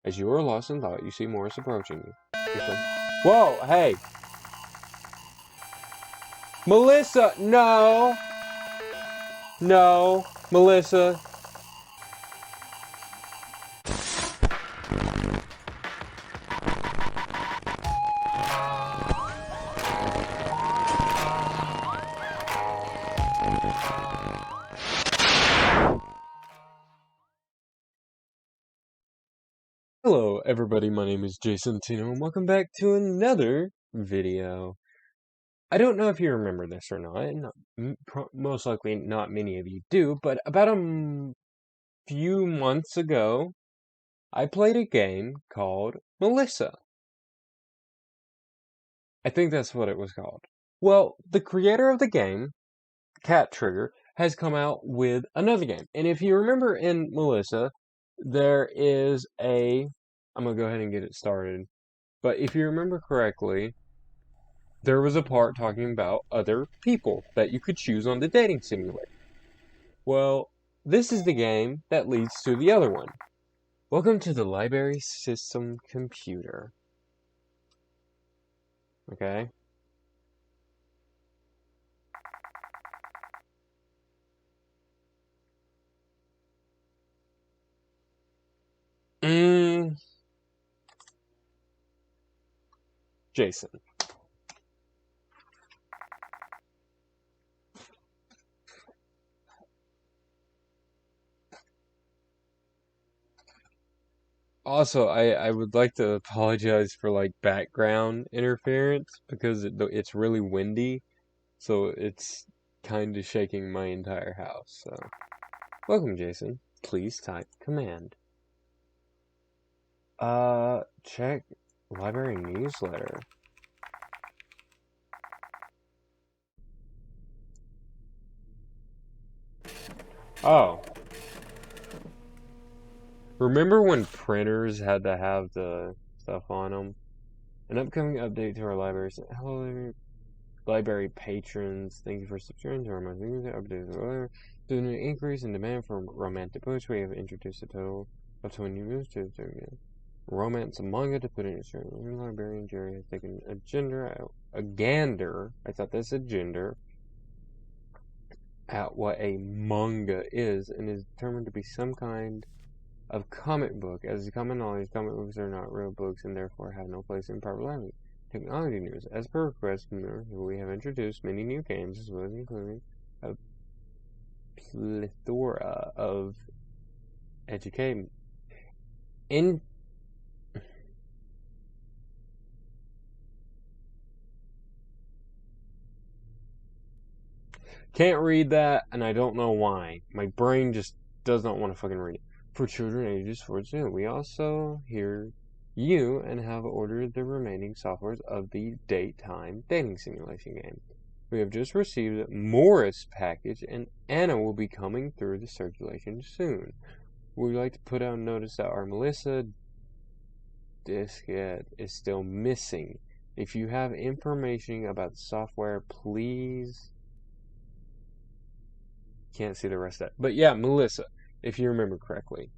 As you are lost in thought, you see Morris approaching you. Whoa, hey! Melissa, no! No, Melissa. Hello everybody, my name is Jason Tino and welcome back to another video. I don't know if you remember this or not, most likely not many of you do, but about a few months ago, I played a game called Melissa. I think that's what it was called. Well, the creator of the game, Cat Trigger, has come out with another game. And if you remember in Melissa, there is I'm going to go ahead and get it started. But if you remember correctly, there was a part talking about other people that you could choose on the dating simulator. Well, this is the game that leads to the other one. Welcome to the library system computer. Okay? Jason. Also, I would like to apologize for like background interference because it's really windy, so it's kind of shaking my entire house. So, welcome, Jason. Please type command. Check library newsletter. Oh. Remember when printers had to have the stuff on them? An upcoming update to our library. Hello, library patrons. Thank you for subscribing to our monthly update. Due to an increase in demand for romantic books, we have introduced a total of 20 new books to romance and manga to put in a certain librarian. Jerry has taken a gander. I thought that's a gender. At what a manga is, and is determined to be some kind of comic book. As is common knowledge, comic books are not real books and therefore have no place in proper library. Technology news. As per request, we have introduced many new games, as well as including a plethora of education. Can't read that, and I don't know why. My brain just does not want to fucking read it. For children ages 4 to 2, we also hear you and have ordered the remaining softwares of the daytime dating simulation game. We have just received Morris package, and Anna will be coming through the circulation soon. We'd like to put out notice that our Melissa diskette is still missing. If you have information about the software, please. Can't see the rest of that. But yeah, Melissa, if you remember correctly.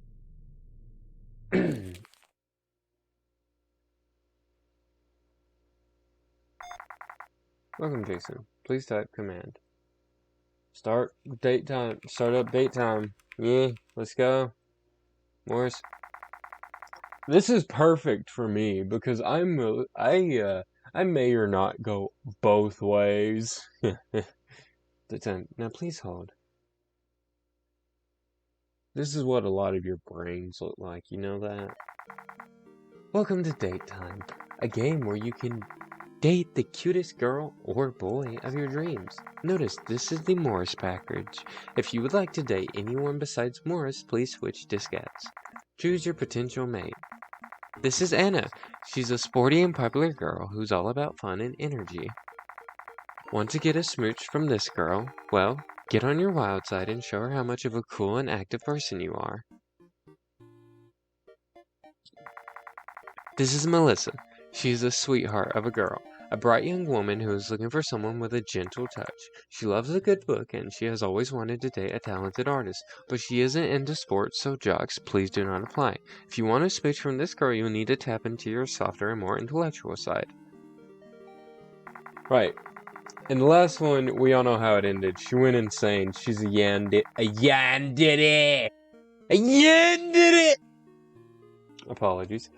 Welcome, Jason. Please type command. Start up date time. Yeah, let's go. Morris. This is perfect for me because I may or not go both ways. The time. Now please hold. This is what a lot of your brains look like, you know that? Welcome to Date Time, a game where you can date the cutest girl or boy of your dreams. Notice this is the Morris package. If you would like to date anyone besides Morris, please switch diskettes. Choose your potential mate. This is Anna. She's a sporty and popular girl who's all about fun and energy. Want to get a smooch from this girl? Well, get on your wild side and show her how much of a cool and active person you are. This is Melissa. She's a sweetheart of a girl. A bright young woman who is looking for someone with a gentle touch. She loves a good book, and she has always wanted to date a talented artist, but she isn't into sports, so jocks, please do not apply. If you want a speech from this girl, you'll need to tap into your softer and more intellectual side. Right. In the last one, we all know how it ended. She went insane. She's a yandere. A yandere! A yandere! Apologies.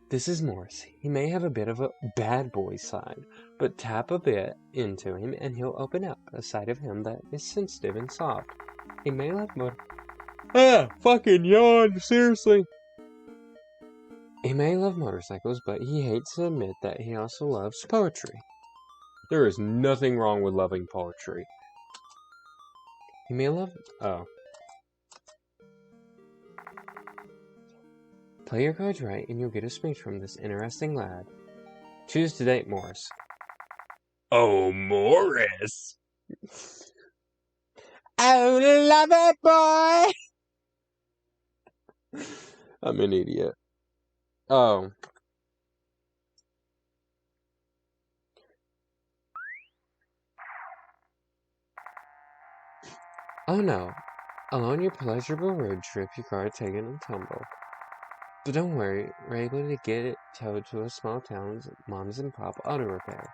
This is Morris. He may have a bit of a bad boy side, but tap a bit into him and he'll open up a side of him that is sensitive and soft. He may love fucking yawn, seriously. He may love motorcycles, but he hates to admit that he also loves poetry. There is nothing wrong with loving poetry. He may love... Play your cards right, and you'll get a speech from this interesting lad. Choose to date Morris. Oh, Morris! Oh, love it, boy! I'm an idiot. Oh. Oh no. Along your pleasurable road trip, your car taken a tumble. But don't worry, we're able to get it towed to a small town's moms and pop auto repair.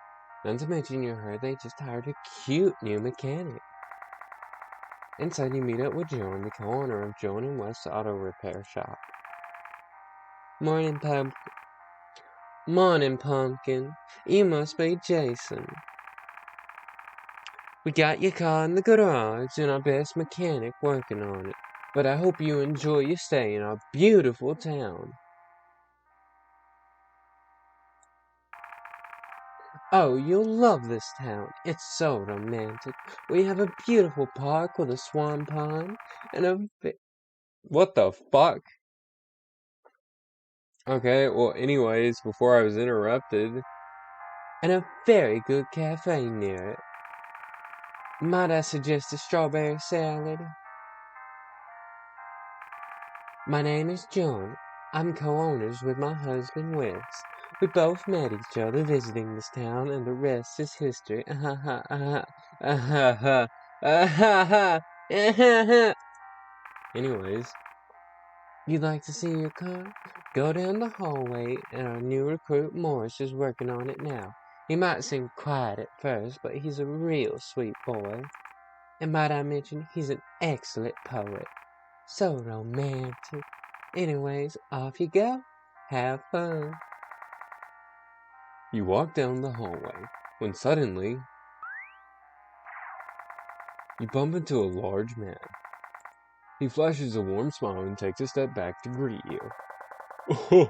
Not to mention you heard they just hired a cute new mechanic. Inside you meet up with Joan, the co-owner of Joan and West Auto Repair Shop. Morning, Pumpkin. You must be Jason. We got your car in the garage and our best mechanic working on it. But I hope you enjoy your stay in our beautiful town. Oh, you'll love this town. It's so romantic. We have a beautiful park with a swan pond and what the fuck? Okay, well, anyways, before I was interrupted, and a very good cafe near it. Might I suggest a strawberry salad? My name is John. I'm co-owners with my husband Wes. We both met each other visiting this town, and the rest is history. Anyways, you'd like to see your car? Go down the hallway, and our new recruit Morris is working on it now. He might seem quiet at first, but he's a real sweet boy. And might I mention, he's an excellent poet. So romantic. Anyways, off you go. Have fun. You walk down the hallway, when suddenly, you bump into a large man. He flashes a warm smile and takes a step back to greet you.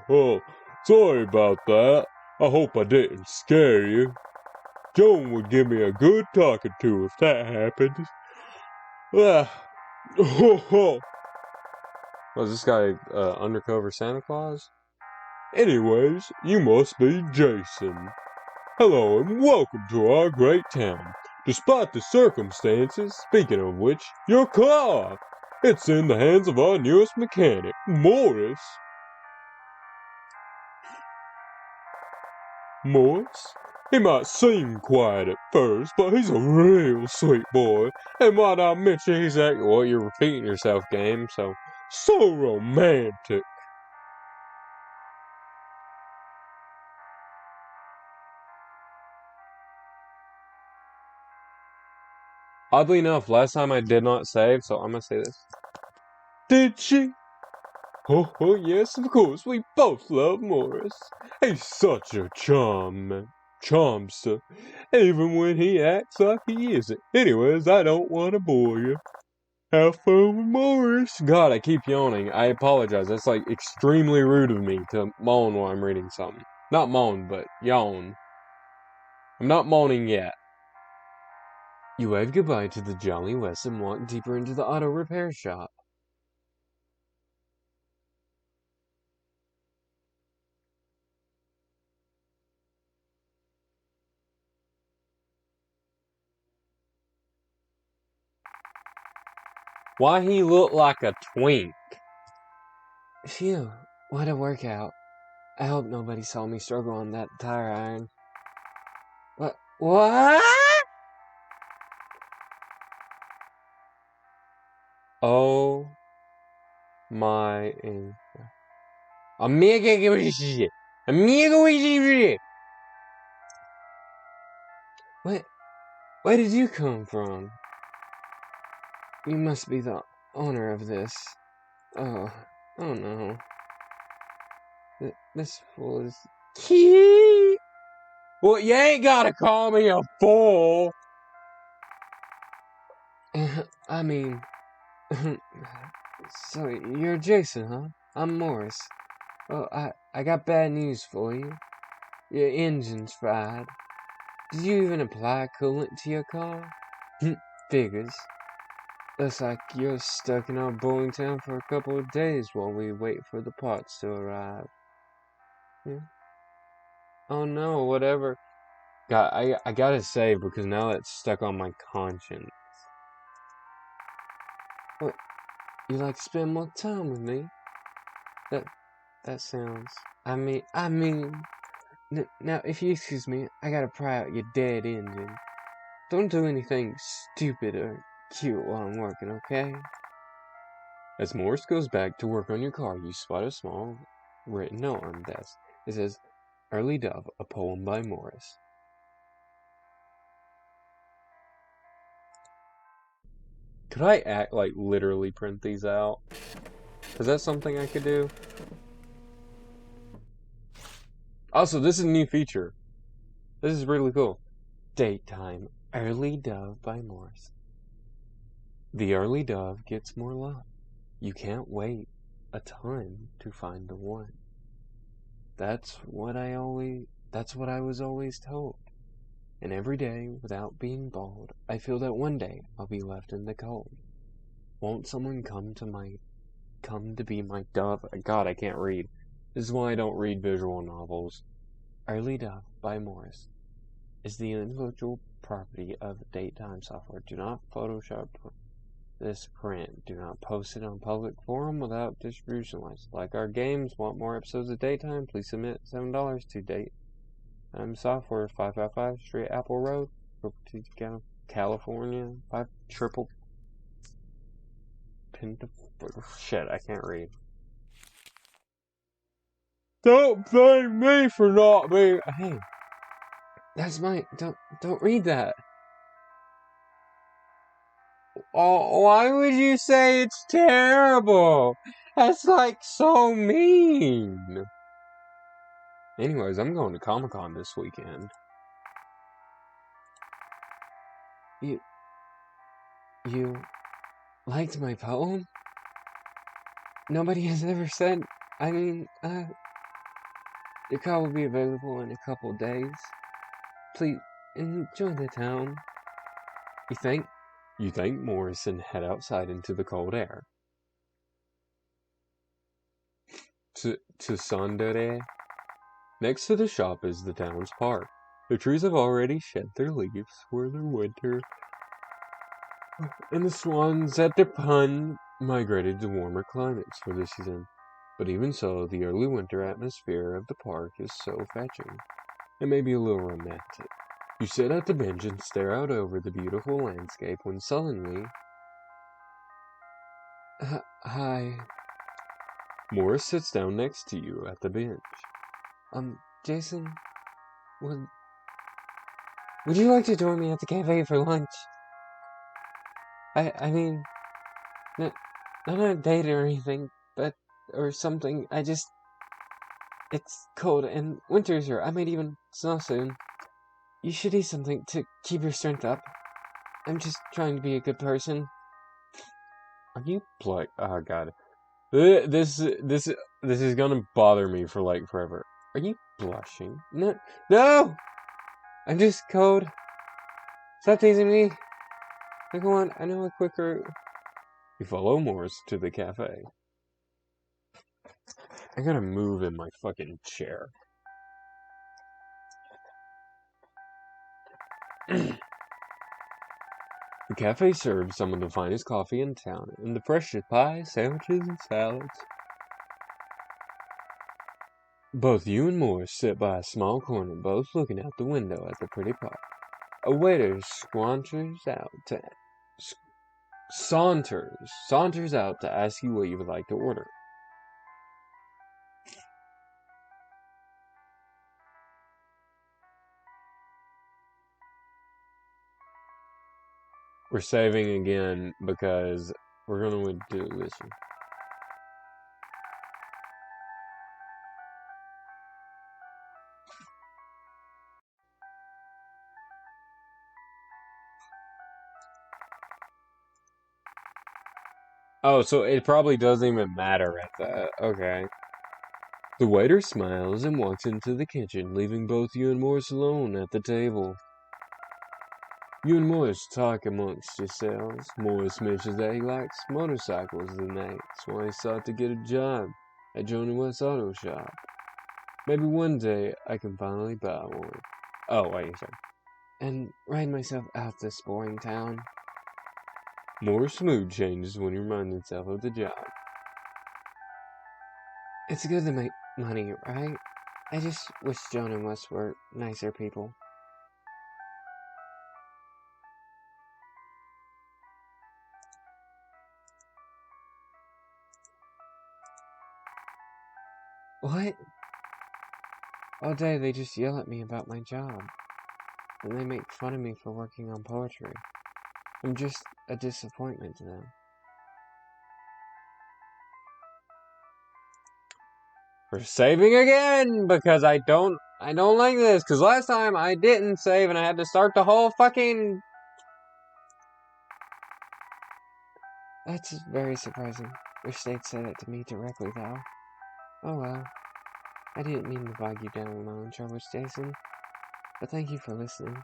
Oh, sorry about that. I hope I didn't scare you. Joan would give me a good talking to if that happens. Was this guy undercover Santa Claus? Anyways, you must be Jason. Hello and welcome to our great town. Despite the circumstances, speaking of which, your car! It's in the hands of our newest mechanic, Morris. Morris? He might seem quiet at first, but he's a real sweet boy. And might I mention he's well, you're repeating yourself, game, so romantic. Oddly enough, last time I did not save, so I'm gonna say this. Did she? Oh, yes, of course, we both love Morris. He's such a charmster, even when he acts like he isn't. Anyways, I don't want to bore you. Have fun with Morris. God, I keep yawning. I apologize. That's like extremely rude of me to moan while I'm reading something. Not moan, but yawn. I'm not moaning yet. You wave goodbye to the Jolly West and walk deeper into the auto repair shop. Why he look like a twink? Phew, what a workout. I hope nobody saw me struggle on that tire iron. What? What? Oh my. Amiga, give me shit. Amiga, we What? Where did you come from? You must be the owner of this. Oh no. This fool is. Key. Well, you ain't gotta call me a fool. I mean, so you're Jason, huh? I'm Morris. Oh, I got bad news for you. Your engine's fried. Did you even apply coolant to your car? Figures. Looks like you're stuck in our bowling town for a couple of days while we wait for the parts to arrive. Oh no, whatever. I gotta save because now that's stuck on my conscience. What? You like to spend more time with me? That sounds. I mean. Now, if you excuse me, I gotta pry out your dead engine. Don't do anything stupid or cute while I'm working, okay? As Morris goes back to work on your car, you spot a small written note on the desk. It says, Early Dove, a poem by Morris. Could I literally print these out? Is that something I could do? Also, this is a new feature. This is really cool. Date time. Early Dove by Morris. The early dove gets more love. You can't wait a time to find the one. That's what I was always told. And every day, without being bold, I feel that one day I'll be left in the cold. Won't someone come to be my dove? God, I can't read. This is why I don't read visual novels. Early Dove by Morris is the intellectual property of Daytime Software. Do not Photoshop this print. Do not post it on public forum without distribution license. Like our games, want more episodes of Daytime? Please submit $7 to Daytime Software, 555 Street Apple Road, California, 5 triple. Shit, I can't read. Don't blame me for not being. Hey, that's my. Don't read that. Oh, why would you say it's terrible? That's like so mean. Anyways, I'm going to Comic-Con this weekend. You liked my poem? Nobody has ever said. I mean, your car will be available in a couple days. Please enjoy the town. You thank Morris and head outside into the cold air. To Tsundere. Next to the shop is the town's park. The trees have already shed their leaves for the winter, and the swans at the pond migrated to warmer climates for this season. But even so, the early winter atmosphere of the park is so fetching. It may be a little romantic. You sit at the bench and stare out over the beautiful landscape when suddenly... Hi. Morris sits down next to you at the bench. Jason, would you like to join me at the cafe for lunch? I mean, not on a date or anything, or something. It's cold and winter's here. I might even snow soon. You should eat something to keep your strength up. I'm just trying to be a good person. Are you oh god. This is gonna bother me for forever. Are you blushing? No! I'm just cold. Stop teasing me. Come on, I know a quick route. You follow Morris to the cafe. I gotta move in my fucking chair. The cafe serves some of the finest coffee in town, and the freshest pies, sandwiches, and salads. Both you and Morris sit by a small corner, both looking out the window at the pretty park. A waiter saunters out to ask you what you would like to order. We're saving again because we're gonna do this one. Oh, so it probably doesn't even matter at that. Okay. The waiter smiles and walks into the kitchen, leaving both you and Morris alone at the table. You and Morris talk amongst yourselves. Morris mentions that he likes motorcycles and that's why he sought to get a job at Johnny West's auto shop. Maybe one day I can finally buy one. Oh, wait, sorry. And ride myself out this boring town. Morris' mood changes when he reminds himself of the job. It's good to make money, right? I just wish John and Wes were nicer people. What? All day they just yell at me about my job. And they make fun of me for working on poetry. I'm just a disappointment to them. We're saving again because I don't like this because last time I didn't save and I had to start the whole fucking. That's very surprising. Wish they'd said it to me directly though. Oh well. I didn't mean to bog you down with my own troubles, Jason. But thank you for listening.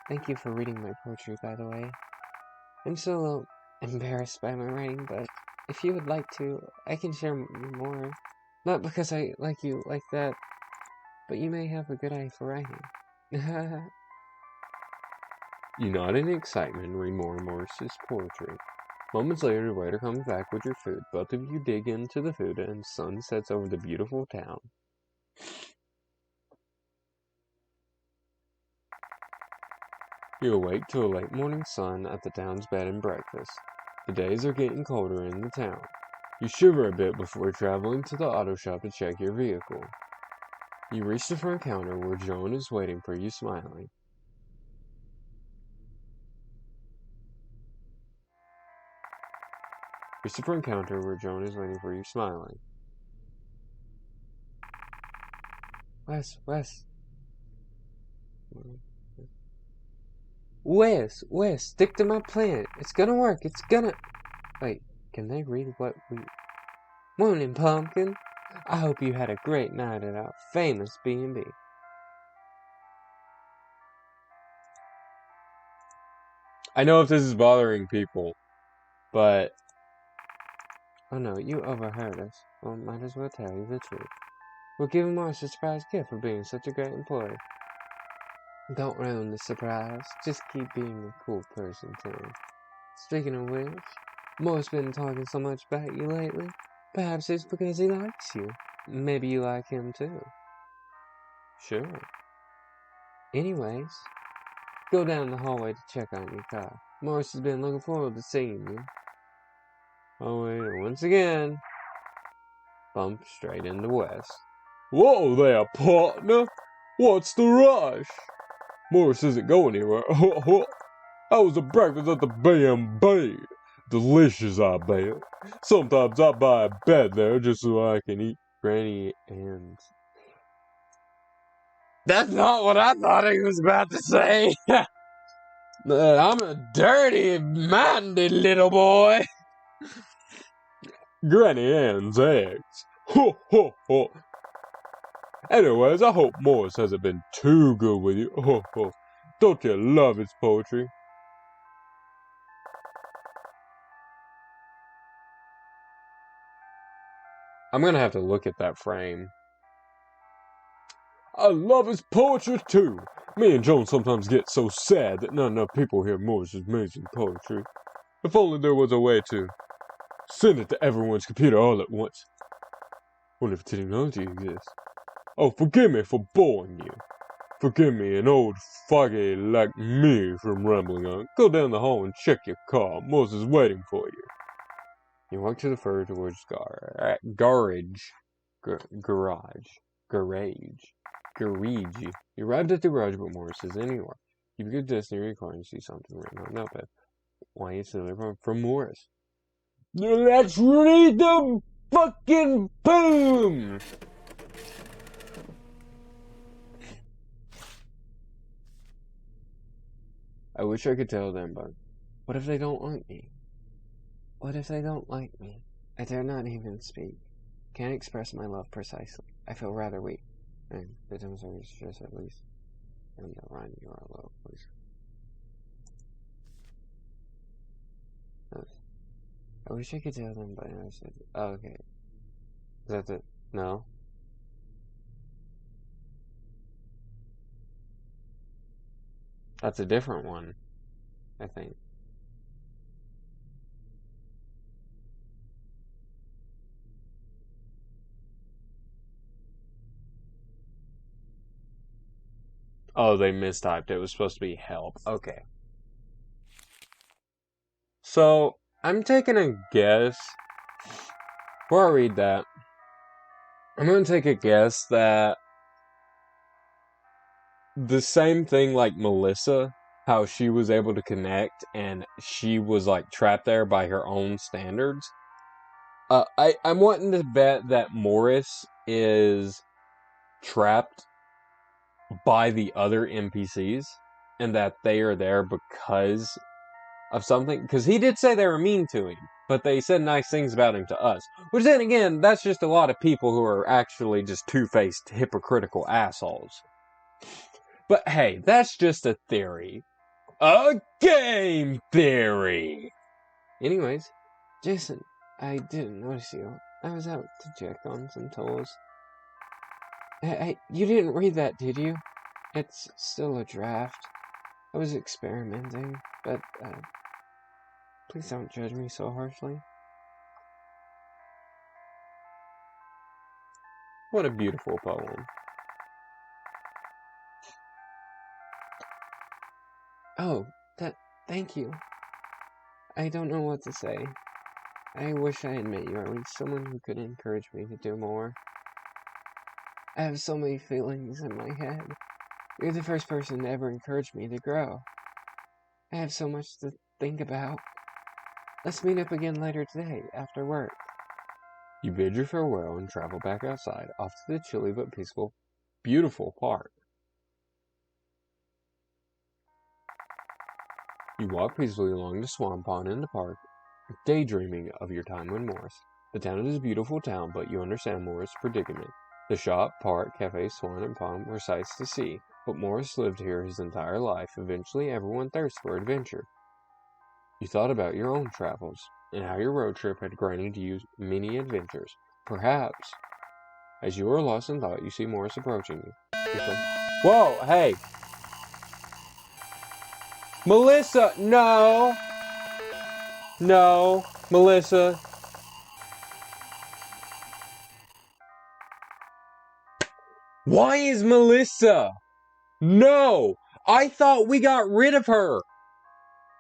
Thank you for reading my poetry, by the way. I'm so a little embarrassed by my writing, but if you would like to, I can share more. Not because I like you like that, but you may have a good eye for writing. You nod in excitement and read more and Morris's poetry. Moments later, the waiter comes back with your food. Both of you dig into the food and the sun sets over the beautiful town. You awake to a late morning sun at the town's bed and breakfast. The days are getting colder in the town. You shiver a bit before traveling to the auto shop to check your vehicle. You reach the front counter where Joan is waiting for you smiling. Wes, stick to my plan. It's gonna work. It's gonna. Wait, can they read what we. Morning, Pumpkin. I hope you had a great night at our famous B&B. I know if this is bothering people, but. Oh no, you overheard us. Well, might as well tell you the truth. We're giving Morris a surprise gift for being such a great employee. Don't ruin the surprise. Just keep being a cool person, too. Speaking of which, Morris been talking so much about you lately. Perhaps it's because he likes you. Maybe you like him, too. Sure. Anyways, go down the hallway to check on your car. Morris has been looking forward to seeing you. Oh, wait, once again, bump straight into Wes. Whoa there, partner! What's the rush? Morris isn't going anywhere. How was the breakfast at the B&B? Delicious, I bet. Sometimes I buy a bed there just so I can eat Granny Ann's. That's not what I thought he was about to say. I'm a dirty-minded little boy. Granny Ann's eggs. Ho, ho, ho. Anyways, I hope Morris hasn't been too good with you. Ho, ho. Don't you love his poetry? I'm gonna have to look at that frame. I love his poetry too. Me and Joan sometimes get so sad that not enough people hear Morris's amazing poetry. If only there was a way to send it to everyone's computer all at once. What if technology exists? Oh, forgive me for boring you. Forgive me, an old foggy like me from rambling on. Go down the hall and check your car. Morse is waiting for you. You walk to the further towards garage. You arrived at the garage, but Morris isn't anywhere. You begin to near your car and see something written on a notepad. Why it's another from Morris. Let's read the fucking boom! I wish I could tell them, but what if they don't like me? What if they don't like me? I dare not even speak. Can't express my love precisely. I feel rather weak. And the demonstrator is just at least. And the Ryan, you are low, please. I wish I could tell them, but I said, oh, okay. Is that the, no? That's a different one, I think. Oh, they mistyped. It was supposed to be help. Okay. So, I'm taking a guess. Before I read that, I'm going to take a guess that the same thing like Melissa, how she was able to connect and she was like trapped there by her own standards. I'm wanting to bet that Morris is trapped by the other NPCs and that they are there because of something. Because he did say they were mean to him, but they said nice things about him to us. Which then again, that's just a lot of people who are actually just two-faced, hypocritical assholes. But hey, that's just a theory. A game theory! Anyways, Jason, I didn't notice you. I was out to check on some tools. You didn't read that, did you? It's still a draft. I was experimenting, but, please don't judge me so harshly. What a beautiful poem. Oh, thank you. I don't know what to say. I wish I had met you, or at least someone who could encourage me to do more. I have so many feelings in my head. You're the first person to ever encourage me to grow. I have so much to think about. Let's meet up again later today, after work. You bid your farewell and travel back outside, off to the chilly but peaceful, beautiful park. You walk peacefully along the swamp pond in the park, daydreaming of your time with Morris. The town is a beautiful town, but you understand Morris' predicament. The shop, park, cafe, swan, and pond were sights to see, but Morris lived here his entire life. Eventually, everyone thirsts for adventure. You thought about your own travels, and how your road trip had granted you many adventures. Perhaps, as you are lost in thought, you see Morris approaching you. Whoa, hey! Melissa, no! No, Melissa. Why is Melissa? No! I thought we got rid of her!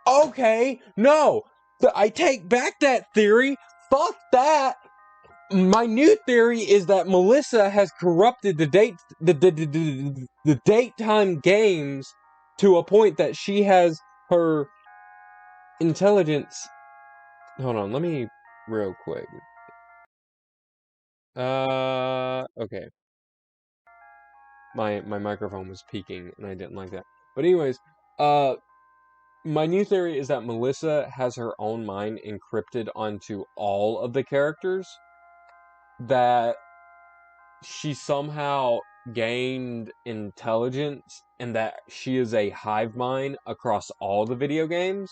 Okay, no! I take back that theory! Fuck that! My new theory is that Melissa has corrupted the date time games to a point that she has her intelligence. Hold on, let me real quick. Okay. My microphone was peaking and I didn't like that. But anyways, my new theory is that Melissa has her own mind encrypted onto all of the characters. That she somehow gained intelligence and that she is a hive mind across all the video games,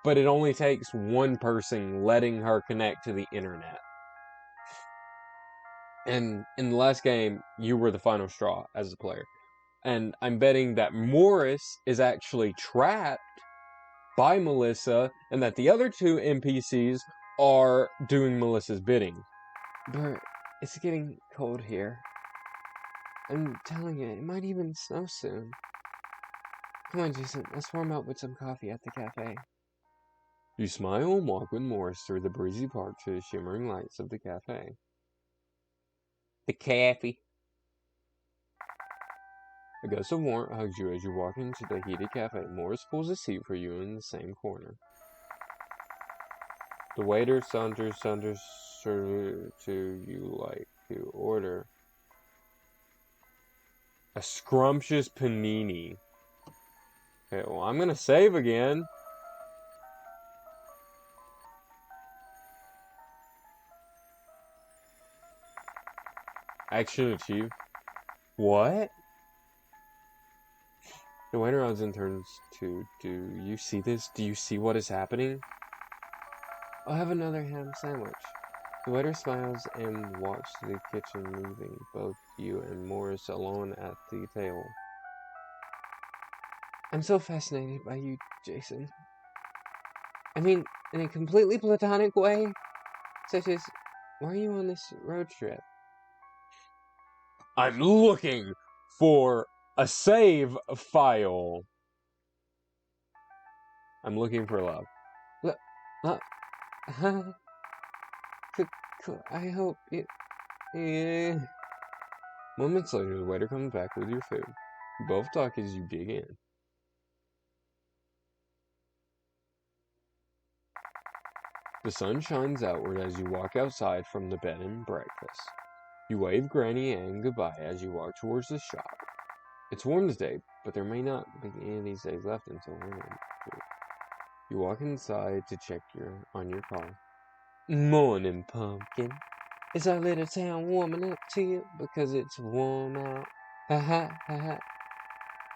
but it only takes one person letting her connect to the internet. And in the last game, you were the final straw as a player. And I'm betting that Morris is actually trapped by Melissa and that the other two NPCs are doing Melissa's bidding. But it's getting cold here. I'm telling you, it might even snow soon. Come on, Jason, let's warm up with some coffee at the cafe. You smile and walk with Morris through the breezy park to the shimmering lights of the cafe. The cafe. A gust of warmth hugs you as you walk into the heated cafe. Morris pulls a seat for you in the same corner. The waiter saunters to you like to order a scrumptious panini. Okay, well, I'm gonna save again. Action achieved. What? The waiter odds and turns to, do you see this? Do you see what is happening? I'll have another ham sandwich. The waiter smiles and walks to the kitchen, leaving both you and Morris alone at the table. I'm so fascinated by you, Jason. I mean, in a completely platonic way, such as, why are you on this road trip? I'm looking for a save file. I'm looking for love. I hope it... Yeah. Moments later, the waiter comes back with your food. You both talk as you dig in. The sun shines outward as you walk outside from the bed and breakfast. You wave Granny Ann goodbye as you walk towards the shop. It's warm today, but there may not be any of these days left until winter. You walk inside to check on your car. Morning, pumpkin. Is our little town warming up to you because it's warm out? Ha ha ha ha.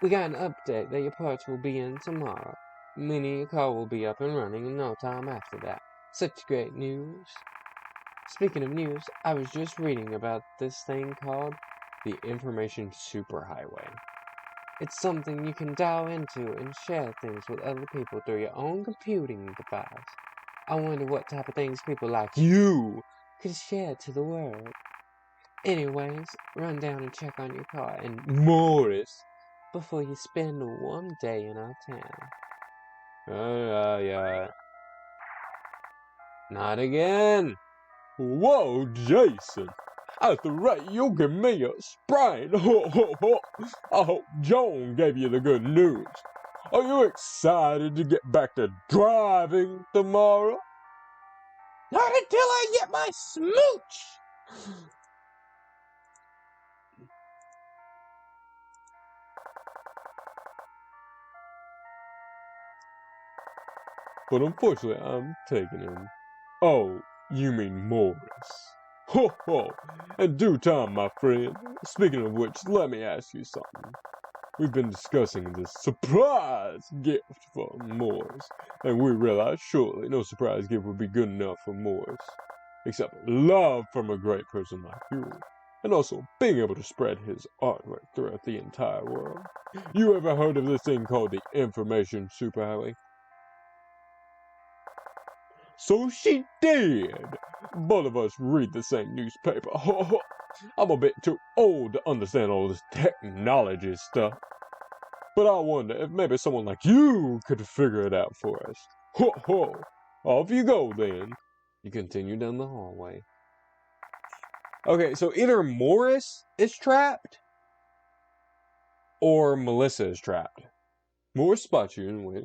We got an update that your parts will be in tomorrow. Meaning your car will be up and running in no time after that. Such great news. Speaking of news, I was just reading about this thing called the Information Superhighway. It's something you can dial into and share things with other people through your own computing device. I wonder what type of things people like you could share to the world. Anyways, run down and check on your car and Morris before you spend one day in our town. Yeah. Not again. Whoa, Jason. At the rate you'll give me a sprain. Ho, ho, ho. I hope Joan gave you the good news. Are you excited to get back to driving tomorrow? Not until I get my smooch! But unfortunately, I'm taking him. Oh, you mean Morris. Ho ho! In due time, my friend. Speaking of which, let me ask you something. We've been discussing this surprise gift for Morris, and we realized surely no surprise gift would be good enough for Morris. Except love from a great person like you, and also being able to spread his artwork throughout the entire world. You ever heard of this thing called the Information Superhighway? So she did! Both of us read the same newspaper. I'm a bit too old to understand all this technology stuff. But I wonder if maybe someone like you could figure it out for us. Ho ho! Off you go then. You continue down the hallway. Okay, so either Morris is trapped or Melissa is trapped. Morris spots you and wait.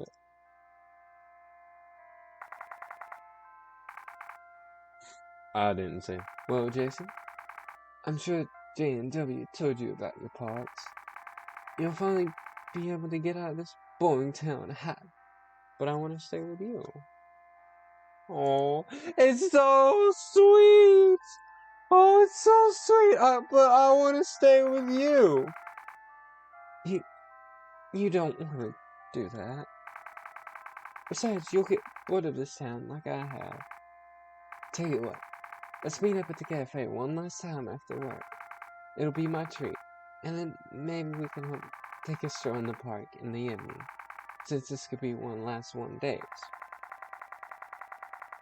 I didn't say. Well, Jason, I'm sure J&W told you about your parts. You'll finally be able to get out of this boring town hot. But I want to stay with you. Oh, it's so sweet! Oh, it's so sweet! But I want to stay with you. You don't want to do that. Besides, you'll get bored of this town like I have. Tell you what, let's meet up at the cafe one last time after work. It'll be my treat. And then maybe we can take a stroll in the park in the evening, since this could be one last date.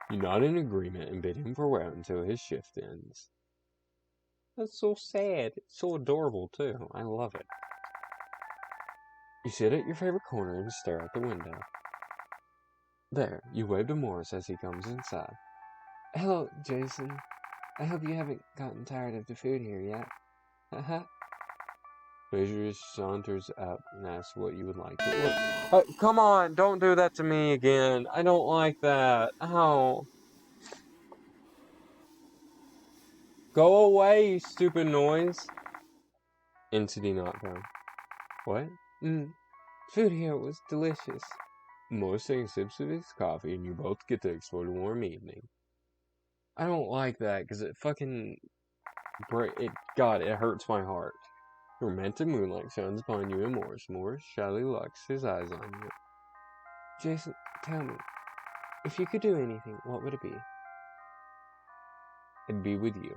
You nod in agreement and bid him farewell until his shift ends. That's so sad. It's so adorable, too. I love it. You sit at your favorite corner and stare out the window. There, you wave to Morris as he comes inside. Hello, Jason. I hope you haven't gotten tired of the food here yet. Haha. Fraser saunters up and asks what you would like to look. Come on, don't do that to me again. I don't like that. Ow. Go away, you stupid noise. Entity not found. What? Food here was delicious. Morris takes sips of his coffee and you both get to explore the warm evening. I don't like that because it fucking... God, it hurts my heart. Romantic moonlight shines upon you and Morris. Morris shyly locks his eyes on you. Jason, tell me, if you could do anything, what would it be? It'd be with you.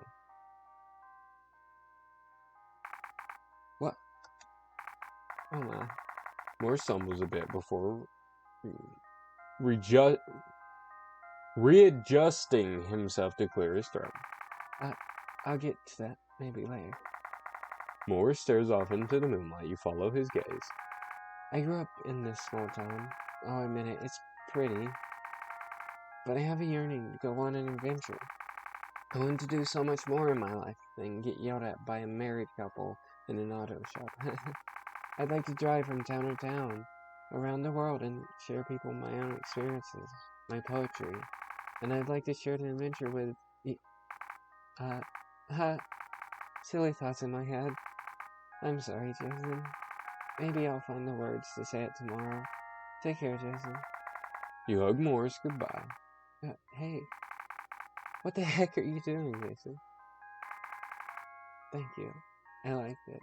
What? Oh my. Morris stumbles a bit before readjusting himself to clear his throat. I'll get to that maybe later. Morris stares off into the moonlight. You follow his gaze. I grew up in this small town. I'll admit it, it's pretty. But I have a yearning to go on an adventure. I want to do so much more in my life than get yelled at by a married couple in an auto shop. I'd like to drive from town to town, around the world, and share people my own experiences, my poetry. And I'd like to share an adventure with... silly thoughts in my head. I'm sorry, Jason. Maybe I'll find the words to say it tomorrow. Take care, Jason. You hug Morris goodbye. Hey. What the heck are you doing, Jason? Thank you. I liked it.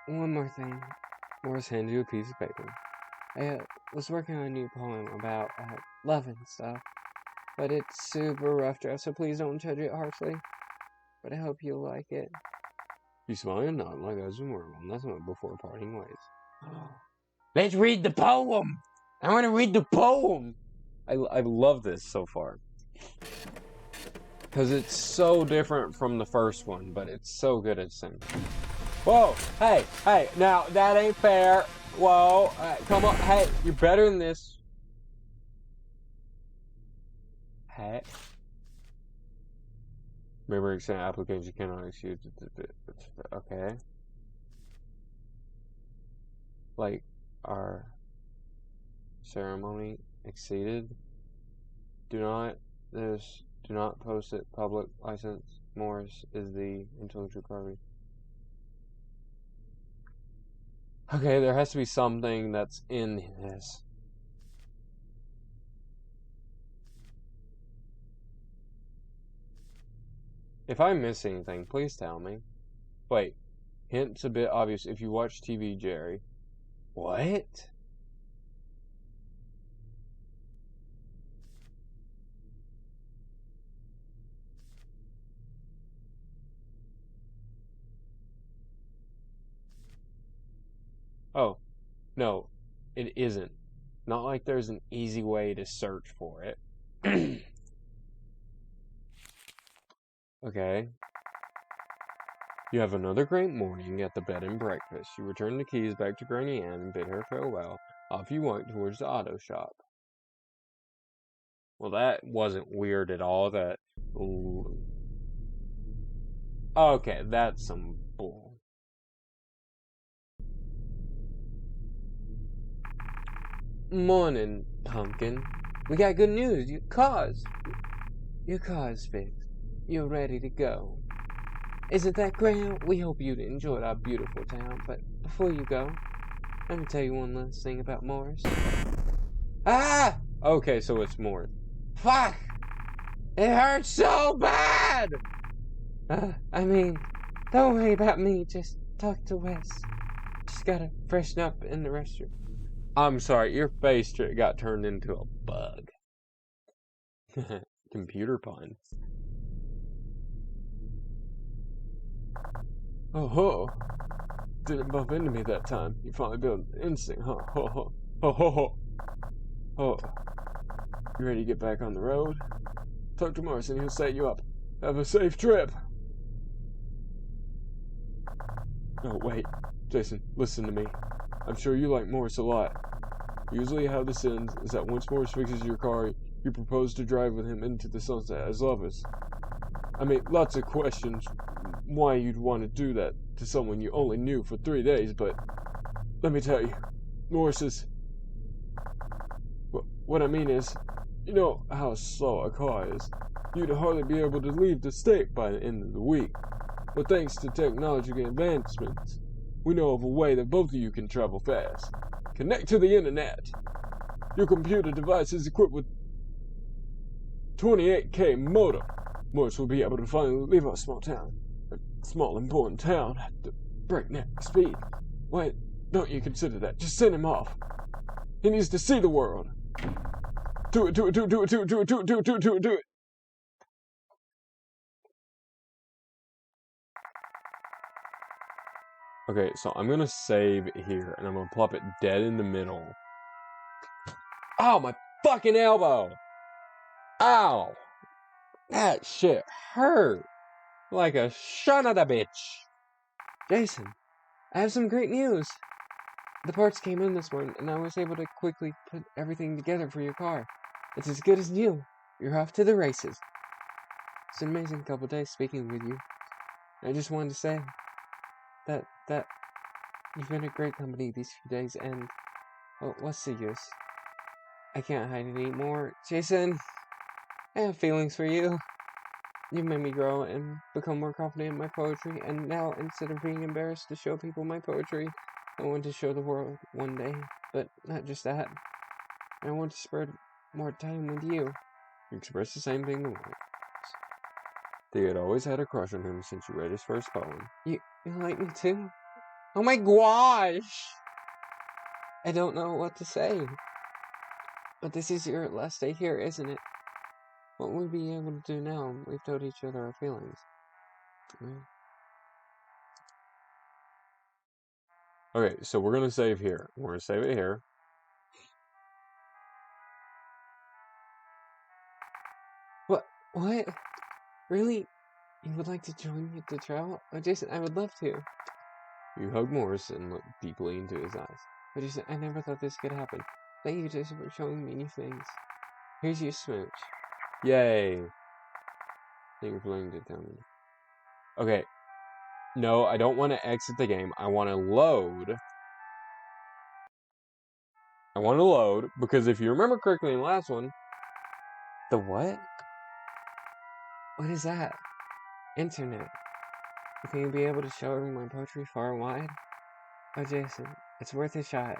One more thing. Morris hands you a piece of paper. I was working on a new poem about love and stuff. But it's super rough draft, so please don't judge it harshly. But I hope you'll like it. You smile and nod like as a were one last month before parting ways. Let's read the poem! I want to read the poem! I love this so far. Because it's so different from the first one, but it's so good at singing. Whoa! Hey! Now, that ain't fair! Whoa! Come on! Hey! You're better than this! Hey! Remember, extent applications you cannot excuse. Okay. Like, our ceremony exceeded. Do not post it. Public license. Morris is the intellectual property. Okay, there has to be something that's in this. If I miss anything, please tell me. Wait, hint's a bit obvious if you watch TV, Jerry. What? Oh, no, it isn't. Not like there's an easy way to search for it. Okay. You have another great morning at the bed and breakfast. You return the keys back to Granny Ann and bid her farewell. Off you walk towards the auto shop. Well, that wasn't weird at all. That... Ooh. Okay, that's some bull. Morning, Pumpkin. We got good news. Your car's fixed. You're ready to go. Isn't that great? We hope you'd enjoyed our beautiful town, but before you go, let me tell you one last thing about Morris. Ah! Okay, so it's Morris. Fuck! It hurts so bad! I mean, don't worry about me, just talk to Wes. Just gotta freshen up in the restroom. I'm sorry, your face got turned into a bug. Computer pun. Oh ho! Didn't bump into me that time. You finally built instinct, huh? Ho ho ho ho ho. Oh, you ready to get back on the road? Talk to Morris and he'll set you up. Have a safe trip. No, wait. Jason, listen to me. I'm sure you like Morris a lot. Usually how this ends is that once Morris fixes your car, you propose to drive with him into the sunset as lovers. I mean, lots of questions why you'd want to do that to someone you only knew for 3 days, but let me tell you, Morris is... What I mean is, you know how slow a car is. You'd hardly be able to leave the state by the end of the week. But thanks to technological advancements, we know of a way that both of you can travel fast. Connect to the internet. Your computer device is equipped with 28K modem. Morris will be able to finally leave our small town, a small important town, at the breakneck speed. Why don't you consider that? Just send him off. He needs to see the world. Do it, do it, do it, do it, do it, do it, do it, do it, do it, do it, do it. Okay, so I'm gonna save here, and I'm gonna plop it dead in the middle. Ow, my fucking elbow! Ow! That shit hurt! Like a son of a bitch! Jason, I have some great news! The parts came in this morning, and I was able to quickly put everything together for your car. It's as good as new. You're off to the races. It's an amazing couple days speaking with you. I just wanted to say that you've been a great company these few days, and well, what's the use? I can't hide it anymore. Jason, I have feelings for you. You've made me grow and become more confident in my poetry, and now, instead of being embarrassed to show people my poetry, I want to show the world one day. But not just that. I want to spend more time with you. You expressed the same thing to me. They had always had a crush on him since you read his first poem. You like me too? Oh my gosh! I don't know what to say. But this is your last day here, isn't it? What would we be able to do now? We've told each other our feelings. Okay, so we're gonna save here. We're gonna save it here. What? What? Really? You would like to join me to travel? Oh, Jason, I would love to. You hug Morris and look deeply into his eyes. But Jason, I never thought this could happen. Thank you, Jason, for showing me new things. Here's your smooch. Yay. Thank you for letting it down. Okay. No, I don't want to exit the game. I want to load. I want to load, because if you remember correctly in the last one... The what? What is that? Internet. You think you'll be able to show everyone my poetry far and wide? Oh, Jason, it's worth a shot.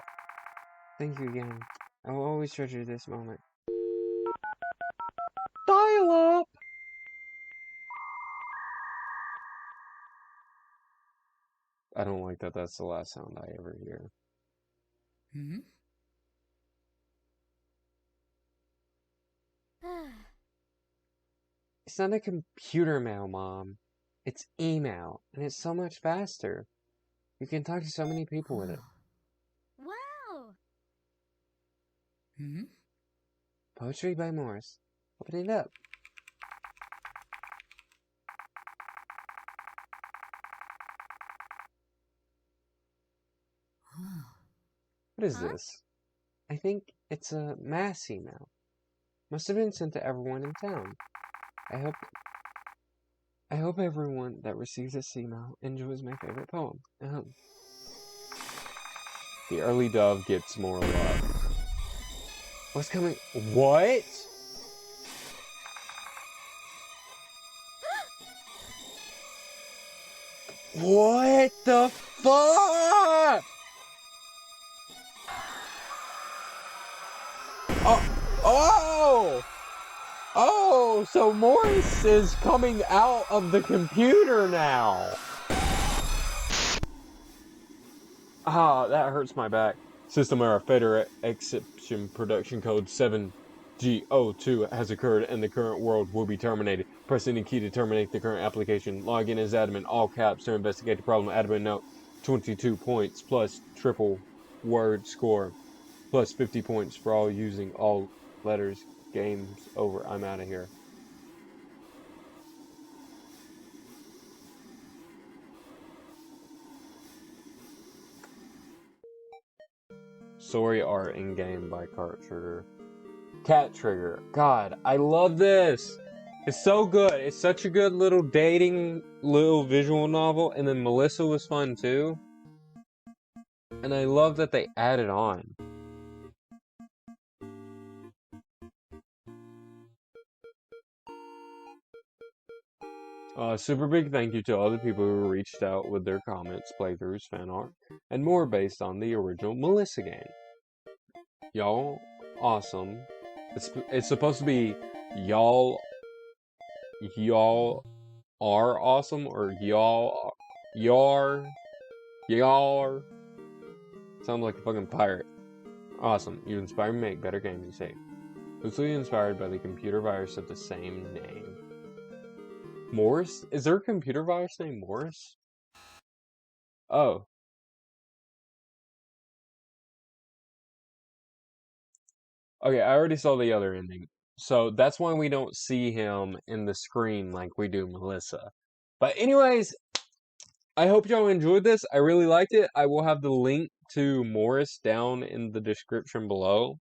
Thank you again. I will always treasure this moment. Dial up! I don't like that that's the last sound I ever hear. Mm-hmm. It's not a computer mail, Mom. It's email, and it's so much faster. You can talk to so many people with it. Wow! Mm-hmm. Poetry by Morris. Open it up. What is this? I think it's a mass email. Must have been sent to everyone in town. I hope everyone that receives this email enjoys my favorite poem. The early dove gets more love. What's coming? What? What the fuck? Oh, so Morris is coming out of the computer now. Ah, that hurts my back. System error, failure exception, production code 7G02 has occurred and the current world will be terminated. Press any key to terminate the current application. Log in as admin, all caps, to investigate the problem. Admin note, 22 points plus triple word score, plus 50 points for all using all letters. Game's over. I'm out of here. Story art in game by Cat Trigger. God, I love this. It's so good. It's such a good little dating little visual novel. And then Melissa was fun too. And I love that they added on. Super big thank you to all the people who reached out with their comments, playthroughs, fan art, and more based on the original Melissa game. Y'all awesome. It's supposed to be y'all are awesome, or y'all sounds like a fucking pirate. Awesome. You inspire me to make better games, you say. Loosely inspired by the computer virus of the same name. Morris? Is there a computer virus named Morris? Oh. Okay, I already saw the other ending. So that's why we don't see him in the screen like we do Melissa. But anyways, I hope y'all enjoyed this. I really liked it. I will have the link to Morris down in the description below.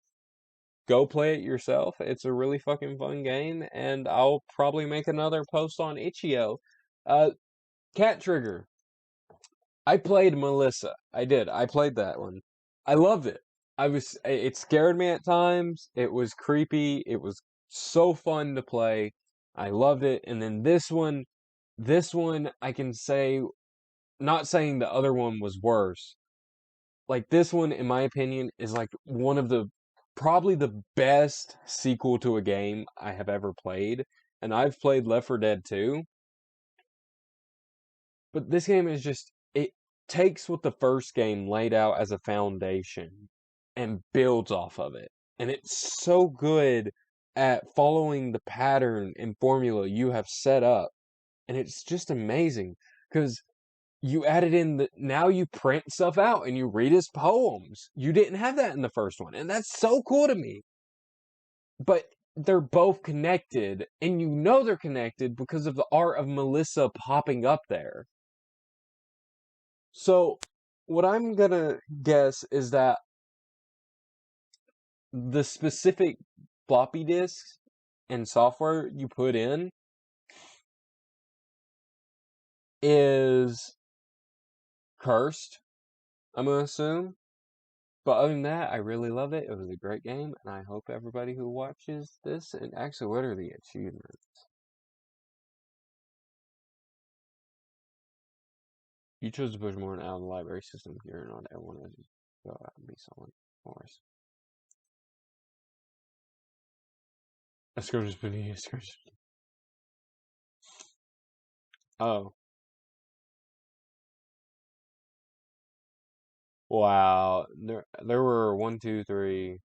Go play it yourself. It's a really fucking fun game, and I'll probably make another post on Itch.io. Cat Trigger. I played Melissa. I did. I played that one. I loved it. It scared me at times. It was creepy. It was so fun to play. I loved it. And then this one, I can say, not saying the other one was worse. Like, this one, in my opinion, is like one of probably the best sequel to a game I have ever played. And I've played Left 4 Dead 2. But this game is just, it takes what the first game laid out as a foundation and builds off of it. And it's so good at following the pattern and formula you have set up. And it's just amazing because you added in now you print stuff out and you read his poems. You didn't have that in the first one. And that's so cool to me. But they're both connected, and you know they're connected because of the art of Melissa popping up there. So, what I'm gonna guess is that the specific floppy disks and software you put in is cursed, I'm gonna assume. But other than that, I really love it. It was a great game, and I hope everybody who watches this, and actually, what are the achievements? You chose to push more out of the library system here, not everyone has to go out and be someone Morris. A scourge beneath a scourge. Oh. Wow. There were 1, 2, 3,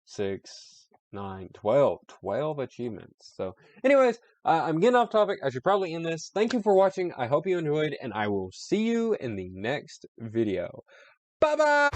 6, 9, 12. 12 achievements. So, anyways, I'm getting off topic. I should probably end this. Thank you for watching. I hope you enjoyed, and I will see you in the next video. Bye-bye!